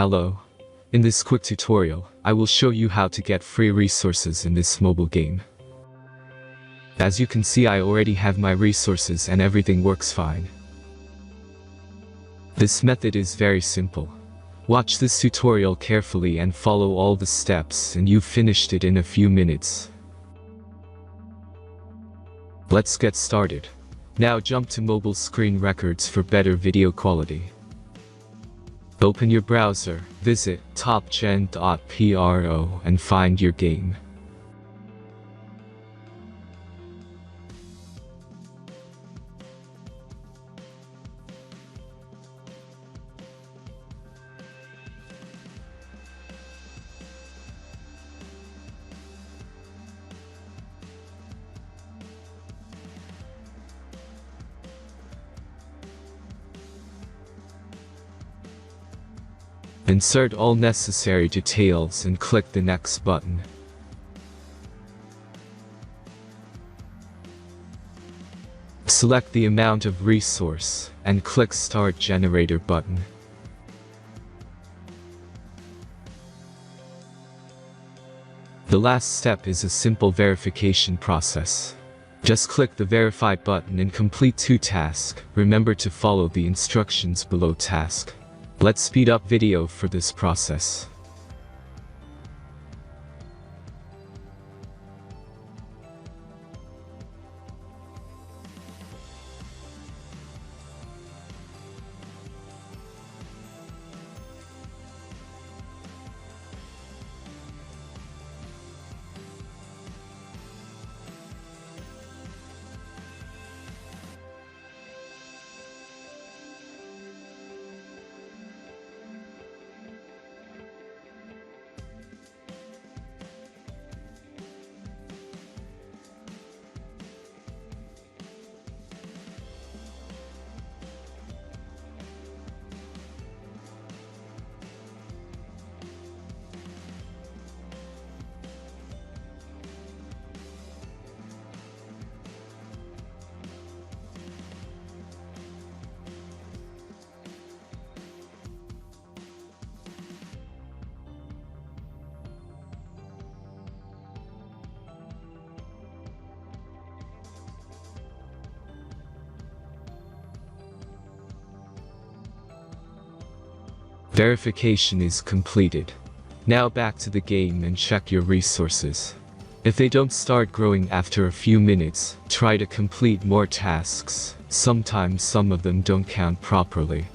Hello. In this quick tutorial, I will show you how to get free resources in this mobile game. As you can see, I already have my resources and everything works fine. This method is very simple. Watch this tutorial carefully and follow all the steps and you've finished it in a few minutes. Let's get started. Now jump to mobile screen records for better video quality. Open your browser, visit topgen.pro and find your game. Insert all necessary details and click the next button. Select the amount of resource and click Start Generator button. The last step is a simple verification process. Just click the Verify button and complete 2 tasks. Remember to follow the instructions below task. Let's speed up video for this process. Verification is completed. Now back to the game and check your resources. If they don't start growing after a few minutes, try to complete more tasks. Sometimes some of them don't count properly.